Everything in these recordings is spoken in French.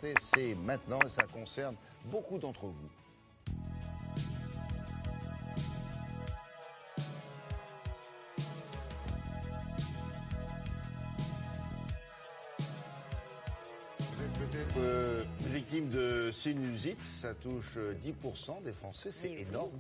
santé, c'est maintenant et ça concerne beaucoup d'entre vous. Vous êtes peut-être victime de sinusite, ça touche 10% des Français, c'est énorme.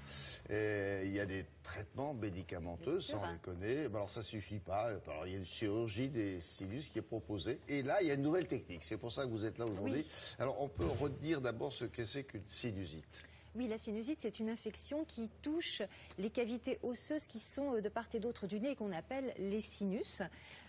Il y a des traitements médicamenteux, ça on les connaît. Alors ça suffit pas. Alors il y a une chirurgie des sinus qui est proposée. Et là, il y a une nouvelle technique. C'est pour ça que vous êtes là aujourd'hui. Oui. Alors on peut redire d'abord ce que c'est qu'une sinusite. Oui, la sinusite, c'est une infection qui touche les cavités osseuses qui sont de part et d'autre du nez et qu'on appelle les sinus.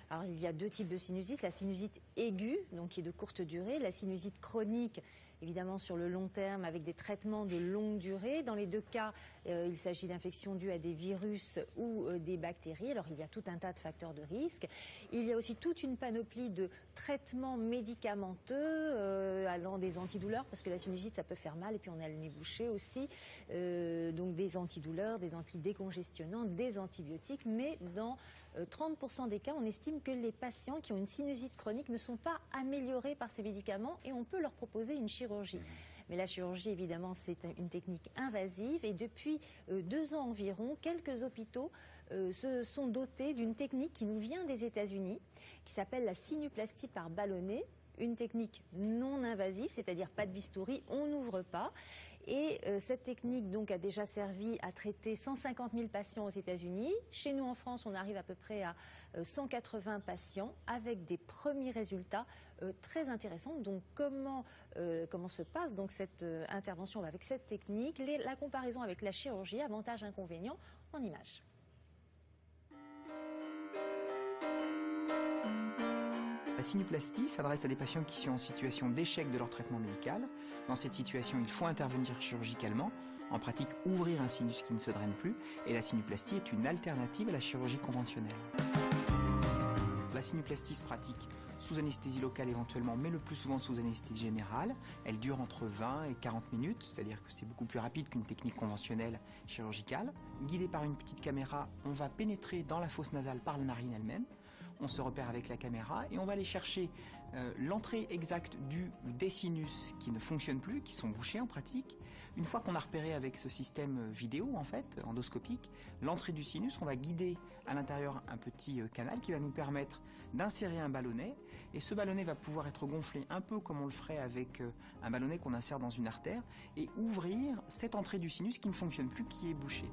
Alors, il y a deux types de sinusite. La sinusite aiguë, donc qui est de courte durée. La sinusite chronique, évidemment sur le long terme, avec des traitements de longue durée. Dans les deux cas, il s'agit d'infections dues à des virus ou des bactéries. Alors, il y a tout un tas de facteurs de risque. Il y a aussi toute une panoplie de traitements médicamenteux, allant des antidouleurs, parce que la sinusite, ça peut faire mal, et puis on a le nez bouché aussi. Donc, des antidouleurs, des antidécongestionnants, des antibiotiques. Mais dans 30% des cas, on estime que les patients qui ont une sinusite chronique ne sont pas améliorés par ces médicaments et on peut leur proposer une chirurgie. Mais la chirurgie, évidemment, c'est une technique invasive et depuis 2 ans environ, quelques hôpitaux se sont dotés d'une technique qui nous vient des États-Unis, qui s'appelle la sinuplastie par ballonnet. Une technique non invasive, c'est-à-dire pas de bistouri, on n'ouvre pas. Et cette technique donc a déjà servi à traiter 150 000 patients aux États-Unis. Chez nous en France, on arrive à peu près à 180 patients avec des premiers résultats très intéressants. Donc comment se passe donc cette intervention avec cette technique, la comparaison avec la chirurgie, avantages, inconvénients en images. La sinuplastie s'adresse à des patients qui sont en situation d'échec de leur traitement médical. Dans cette situation, il faut intervenir chirurgicalement, en pratique ouvrir un sinus qui ne se draine plus, et la sinuplastie est une alternative à la chirurgie conventionnelle. La sinuplastie se pratique sous anesthésie locale éventuellement, mais le plus souvent sous anesthésie générale. Elle dure entre 20 et 40 minutes, c'est-à-dire que c'est beaucoup plus rapide qu'une technique conventionnelle chirurgicale. Guidé par une petite caméra, on va pénétrer dans la fosse nasale par la narine elle-même. On se repère avec la caméra et on va aller chercher l'entrée exacte des sinus qui ne fonctionnent plus, qui sont bouchés en pratique. Une fois qu'on a repéré avec ce système vidéo, en fait, endoscopique, l'entrée du sinus, on va guider à l'intérieur un petit canal qui va nous permettre d'insérer un ballonnet. Et ce ballonnet va pouvoir être gonflé un peu comme on le ferait avec un ballonnet qu'on insère dans une artère et ouvrir cette entrée du sinus qui ne fonctionne plus, qui est bouchée.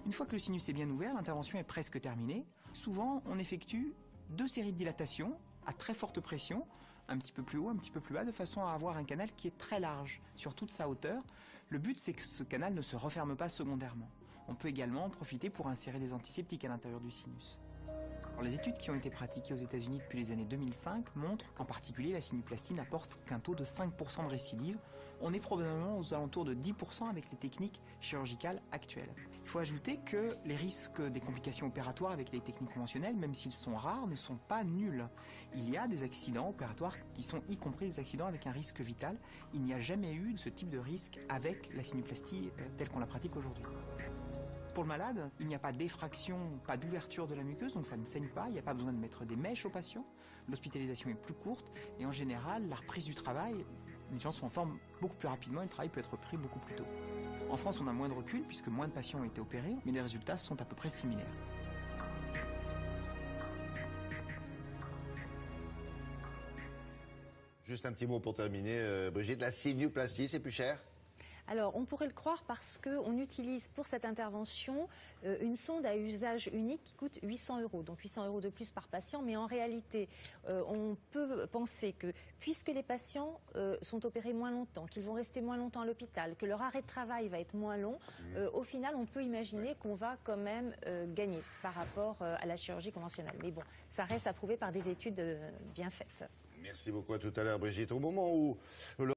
Une fois que le sinus est bien ouvert, l'intervention est presque terminée. Souvent, on effectue 2 séries de dilatation à très forte pression, un petit peu plus haut, un petit peu plus bas, de façon à avoir un canal qui est très large sur toute sa hauteur. Le but, c'est que ce canal ne se referme pas secondairement. On peut également en profiter pour insérer des antiseptiques à l'intérieur du sinus. Alors, les études qui ont été pratiquées aux États-Unis depuis les années 2005 montrent qu'en particulier la sinuplastie n'apporte qu'un taux de 5% de récidive. On est probablement aux alentours de 10% avec les techniques chirurgicales actuelles. Il faut ajouter que les risques des complications opératoires avec les techniques conventionnelles, même s'ils sont rares, ne sont pas nuls. Il y a des accidents opératoires qui sont y compris des accidents avec un risque vital. Il n'y a jamais eu ce type de risque avec la sinuplastie telle qu'on la pratique aujourd'hui. Pour le malade, il n'y a pas d'effraction, pas d'ouverture de la muqueuse, donc ça ne saigne pas, il n'y a pas besoin de mettre des mèches au patient. L'hospitalisation est plus courte et en général, la reprise du travail, les gens sont en forme beaucoup plus rapidement et le travail peut être repris beaucoup plus tôt. En France, on a moins de recul puisque moins de patients ont été opérés, mais les résultats sont à peu près similaires. Juste un petit mot pour terminer, Brigitte, la sinuplastie, c'est plus cher ? Alors, on pourrait le croire parce qu'on utilise pour cette intervention une sonde à usage unique qui coûte 800 €. Donc 800 € de plus par patient. Mais en réalité, on peut penser que puisque les patients sont opérés moins longtemps, qu'ils vont rester moins longtemps à l'hôpital, que leur arrêt de travail va être moins long, au final, on peut imaginer qu'on va quand même gagner par rapport à la chirurgie conventionnelle. Mais bon, ça reste à prouver par des études bien faites. Merci beaucoup, à tout à l'heure, Brigitte. Au moment où